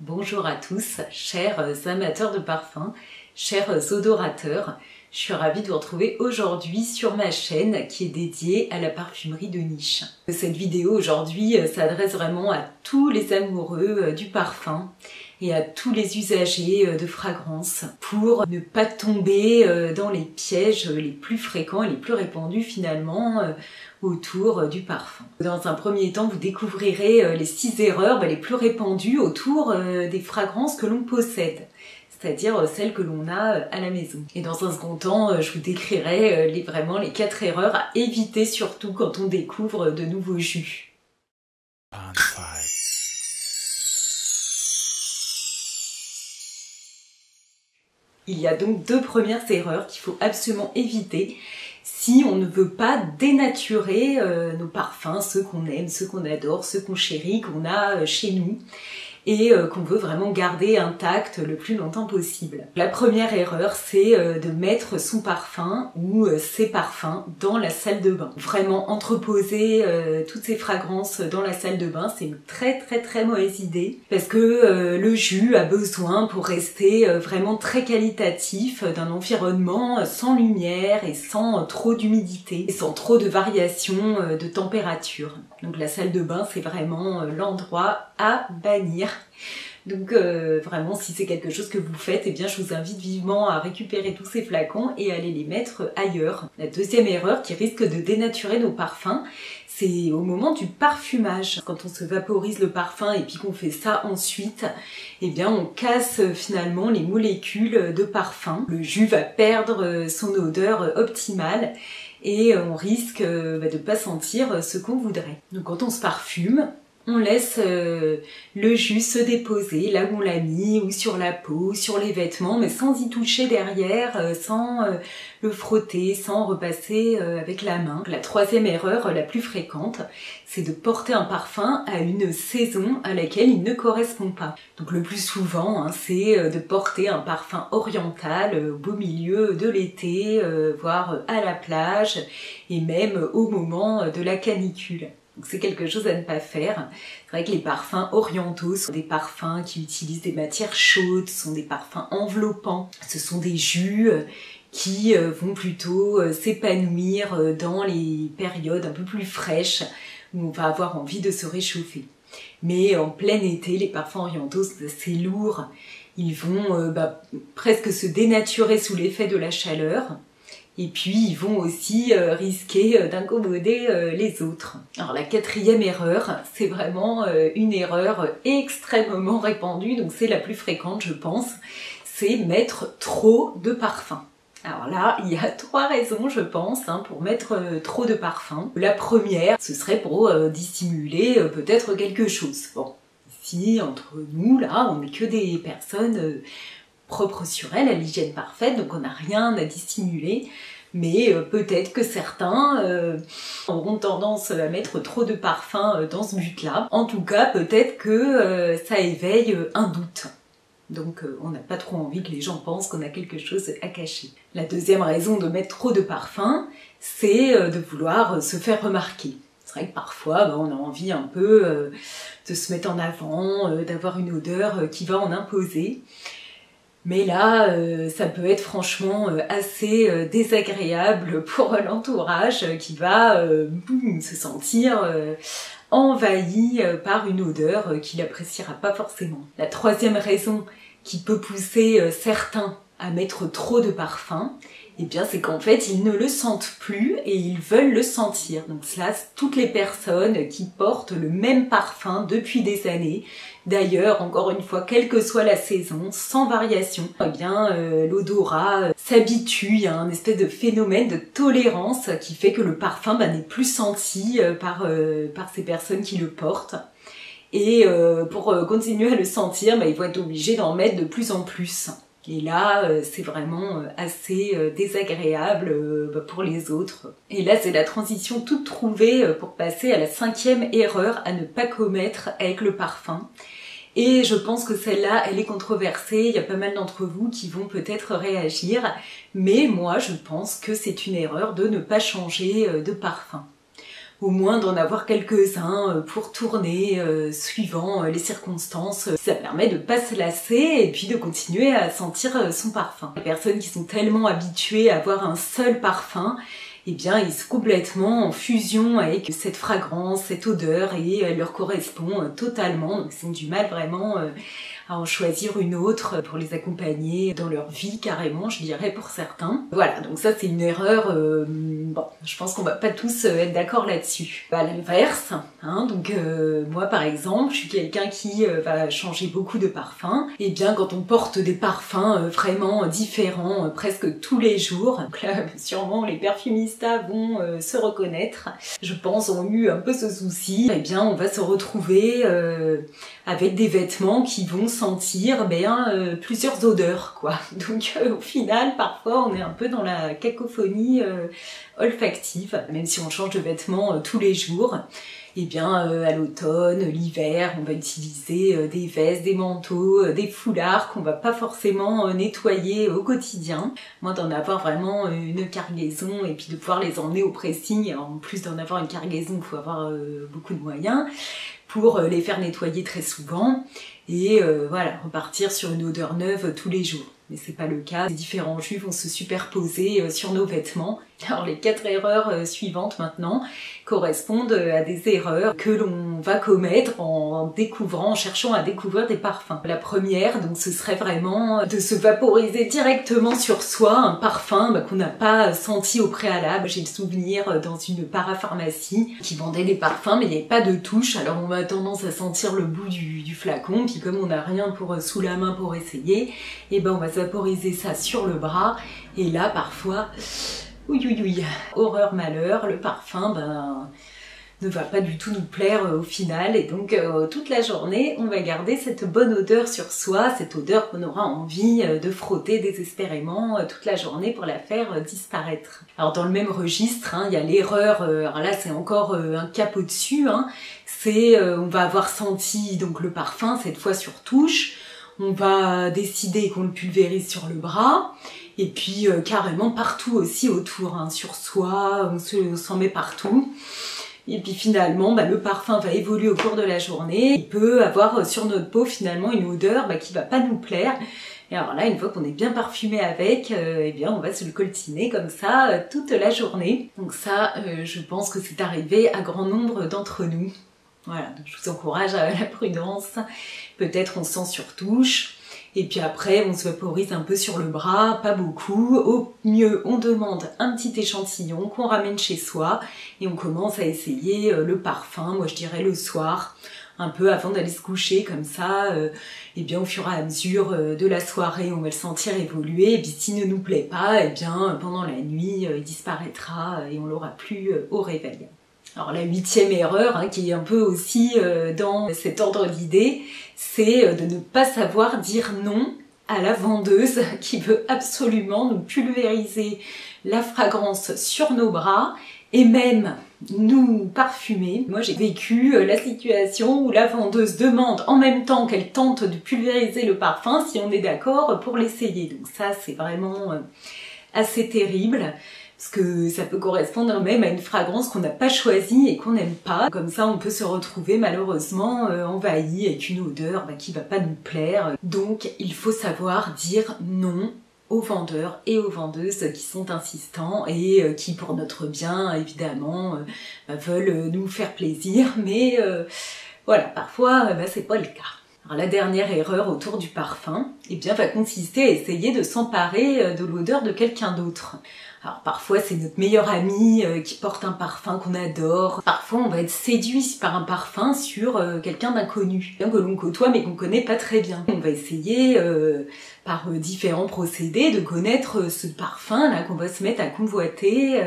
Bonjour à tous, chers amateurs de parfums, chers odorateurs. Je suis ravie de vous retrouver aujourd'hui sur ma chaîne qui est dédiée à la parfumerie de niche. Cette vidéo aujourd'hui s'adresse vraiment à tous les amoureux du parfum et à tous les usagers de fragrances pour ne pas tomber dans les pièges les plus fréquents et les plus répandus finalement autour du parfum. Dans un premier temps, vous découvrirez les 6 erreurs les plus répandues autour des fragrances que l'on possède, c'est-à-dire celles que l'on a à la maison. Et dans un second temps, je vous décrirai vraiment les 4 erreurs à éviter, surtout quand on découvre de nouveaux jus. Il y a donc 2 premières erreurs qu'il faut absolument éviter si on ne veut pas dénaturer nos parfums, ceux qu'on aime, ceux qu'on adore, ceux qu'on chérit, qu'on a chez nous et qu'on veut vraiment garder intact le plus longtemps possible. La première erreur, c'est de mettre son parfum ou ses parfums dans la salle de bain. Vraiment entreposer toutes ces fragrances dans la salle de bain, c'est une très mauvaise idée parce que le jus a besoin pour rester vraiment très qualitatif d'un environnement sans lumière et sans trop d'humidité et sans trop de variations de température. Donc la salle de bain, c'est vraiment l'endroit à bannir. Donc vraiment, si c'est quelque chose que vous faites, eh bien je vous invite vivement à récupérer tous ces flacons et à aller les mettre ailleurs. La deuxième erreur qui risque de dénaturer nos parfums, c'est au moment du parfumage. Quand on se vaporise le parfum et puis qu'on fait ça ensuite, eh bien on casse finalement les molécules de parfum. Le jus va perdre son odeur optimale et on risque de ne pas sentir ce qu'on voudrait. Donc quand on se parfume, on laisse le jus se déposer là où on l'a mis, ou sur la peau, sur les vêtements, mais sans y toucher derrière, sans le frotter, sans repasser avec la main. La troisième erreur la plus fréquente, c'est de porter un parfum à une saison à laquelle il ne correspond pas. Donc le plus souvent, c'est de porter un parfum oriental au beau milieu de l'été, voire à la plage, et même au moment de la canicule. Donc c'est quelque chose à ne pas faire. C'est vrai que les parfums orientaux sont des parfums qui utilisent des matières chaudes, sont des parfums enveloppants. Ce sont des jus qui vont plutôt s'épanouir dans les périodes un peu plus fraîches où on va avoir envie de se réchauffer. Mais en plein été, les parfums orientaux, c'est lourd. Ils vont presque se dénaturer sous l'effet de la chaleur. Et puis ils vont aussi risquer d'incommoder les autres. Alors la quatrième erreur, c'est vraiment une erreur extrêmement répandue, donc c'est la plus fréquente je pense, c'est mettre trop de parfum. Alors là, il y a 3 raisons je pense pour mettre trop de parfum. La première, ce serait pour dissimuler peut-être quelque chose. Bon, ici entre nous là, on n'est que des personnes propre sur elle, à l'hygiène parfaite, donc on n'a rien à dissimuler, mais peut-être que certains auront tendance à mettre trop de parfum dans ce but-là. En tout cas, peut-être que ça éveille un doute. Donc on n'a pas trop envie que les gens pensent qu'on a quelque chose à cacher. La deuxième raison de mettre trop de parfum, c'est de vouloir se faire remarquer. C'est vrai que parfois, on a envie un peu de se mettre en avant, d'avoir une odeur qui va en imposer. Mais là, ça peut être franchement assez désagréable pour l'entourage qui va se sentir envahi par une odeur qu'il n'appréciera pas forcément. La troisième raison qui peut pousser certains à mettre trop de parfum, eh bien c'est qu'en fait ils ne le sentent plus et ils veulent le sentir. Donc cela, toutes les personnes qui portent le même parfum depuis des années, d'ailleurs encore une fois quelle que soit la saison, sans variation, eh bien l'odorat s'habitue, il y a un espèce de phénomène de tolérance qui fait que le parfum n'est plus senti par ces personnes qui le portent. Et pour continuer à le sentir, ils vont être obligés d'en mettre de plus en plus. Et là, c'est vraiment assez désagréable pour les autres. Et là, c'est la transition toute trouvée pour passer à la 5e erreur à ne pas commettre avec le parfum. Et je pense que celle-là, elle est controversée, il y a pas mal d'entre vous qui vont peut-être réagir, mais moi, je pense que c'est une erreur de ne pas changer de parfum. au moins d'en avoir quelques-uns pour tourner suivant les circonstances. Ça permet de pas se lasser et puis de continuer à sentir son parfum. Les personnes qui sont tellement habituées à avoir un seul parfum, eh bien, ils sont complètement en fusion avec cette fragrance, cette odeur, et elle leur correspond totalement. Donc, ils ont du mal vraiment à en choisir une autre pour les accompagner dans leur vie carrément, je dirais, pour certains. Voilà, donc ça c'est une erreur, bon, je pense qu'on va pas tous être d'accord là-dessus. À l'inverse, hein, donc moi par exemple, je suis quelqu'un qui va changer beaucoup de parfums, et bien quand on porte des parfums vraiment différents presque tous les jours, donc là sûrement les perfumistes vont se reconnaître, je pense, ont eu un peu ce souci, et bien on va se retrouver avec des vêtements qui vont sentir plusieurs odeurs, quoi. Donc au final, parfois, on est un peu dans la cacophonie olfactive, même si on change de vêtements tous les jours. Eh bien, à l'automne, l'hiver, on va utiliser des vestes, des manteaux, des foulards qu'on va pas forcément nettoyer au quotidien. Moi, d'en avoir vraiment une cargaison et puis de pouvoir les emmener au pressing, en plus d'en avoir une cargaison, il faut avoir beaucoup de moyens pour les faire nettoyer très souvent et voilà, repartir sur une odeur neuve tous les jours. Mais c'est pas le cas, les différents jus vont se superposer sur nos vêtements. Alors les 4 erreurs suivantes maintenant correspondent à des erreurs que l'on va commettre en découvrant, en cherchant à découvrir des parfums. La première, donc, ce serait vraiment de se vaporiser directement sur soi un parfum qu'on n'a pas senti au préalable. J'ai le souvenir dans une parapharmacie qui vendait des parfums mais il n'y avait pas de touche, alors on a tendance à sentir le bout du flacon, puis comme on n'a rien pour sous la main pour essayer, et ben on va se vaporiser ça sur le bras, et là parfois, oui, horreur malheur, le parfum ne va pas du tout nous plaire au final, et donc toute la journée on va garder cette bonne odeur sur soi, cette odeur qu'on aura envie de frotter désespérément toute la journée pour la faire disparaître. Alors dans le même registre, il y a l'erreur, alors là c'est encore un cap au-dessus, c'est on va avoir senti donc le parfum cette fois sur touche, on va décider qu'on le pulvérise sur le bras, et puis carrément partout aussi autour, sur soi, on s'en met partout. Et puis finalement, le parfum va évoluer au cours de la journée. Il peut avoir sur notre peau finalement une odeur qui va pas nous plaire. Et alors là, une fois qu'on est bien parfumé avec, eh bien on va se le coltiner comme ça toute la journée. Donc ça, je pense que c'est arrivé à grand nombre d'entre nous. Voilà, donc je vous encourage à la prudence. Peut-être on sent sur touche. Et puis après, on se vaporise un peu sur le bras, pas beaucoup. Au mieux, on demande un petit échantillon qu'on ramène chez soi et on commence à essayer le parfum, moi je dirais le soir, un peu avant d'aller se coucher, comme ça, et bien au fur et à mesure de la soirée, on va le sentir évoluer, et puis s'il ne nous plaît pas, et bien pendant la nuit, il disparaîtra et on l'aura plus au réveil. Alors la 8e erreur, qui est un peu aussi dans cet ordre d'idées, c'est de ne pas savoir dire non à la vendeuse qui veut absolument nous pulvériser la fragrance sur nos bras et même nous parfumer. Moi j'ai vécu la situation où la vendeuse demande en même temps qu'elle tente de pulvériser le parfum si on est d'accord pour l'essayer. Donc ça c'est vraiment assez terrible. Parce que ça peut correspondre même à une fragrance qu'on n'a pas choisie et qu'on n'aime pas. Comme ça, on peut se retrouver malheureusement envahi avec une odeur qui va pas nous plaire. Donc, il faut savoir dire non aux vendeurs et aux vendeuses qui sont insistants et qui, pour notre bien, évidemment, veulent nous faire plaisir. Mais voilà, parfois, c'est pas le cas. Alors la dernière erreur autour du parfum, va consister à essayer de s'emparer de l'odeur de quelqu'un d'autre. Alors parfois c'est notre meilleur ami qui porte un parfum qu'on adore. Parfois on va être séduit par un parfum sur quelqu'un d'inconnu, que l'on côtoie mais qu'on connaît pas très bien. On va essayer par différents procédés de connaître ce parfum là qu'on va se mettre à convoiter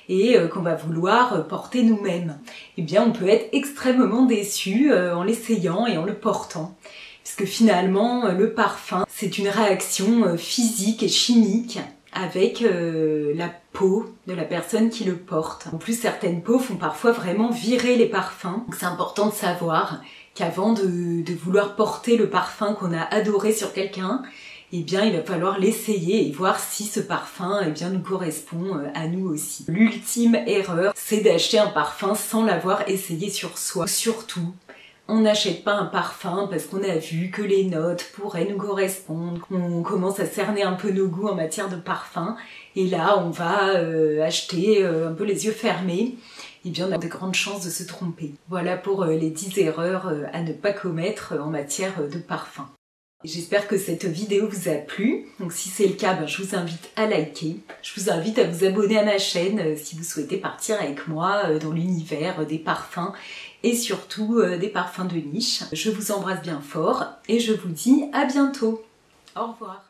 et qu'on va vouloir porter nous-mêmes. On peut être extrêmement déçu en l'essayant et en le portant. Parce que finalement le parfum c'est une réaction physique et chimique avec la peau de la personne qui le porte. En plus, certaines peaux font parfois vraiment virer les parfums. Donc c'est important de savoir qu'avant de vouloir porter le parfum qu'on a adoré sur quelqu'un, eh bien il va falloir l'essayer et voir si ce parfum eh bien, nous correspond à nous aussi. L'ultime erreur, c'est d'acheter un parfum sans l'avoir essayé sur soi. Surtout, on n'achète pas un parfum parce qu'on a vu que les notes pourraient nous correspondre. On commence à cerner un peu nos goûts en matière de parfum et là on va acheter un peu les yeux fermés. Eh bien, on a de grandes chances de se tromper. Voilà pour les 10 erreurs à ne pas commettre en matière de parfum. J'espère que cette vidéo vous a plu. Donc si c'est le cas, je vous invite à liker. Je vous invite à vous abonner à ma chaîne si vous souhaitez partir avec moi dans l'univers des parfums et surtout des parfums de niche. Je vous embrasse bien fort et je vous dis à bientôt. Au revoir.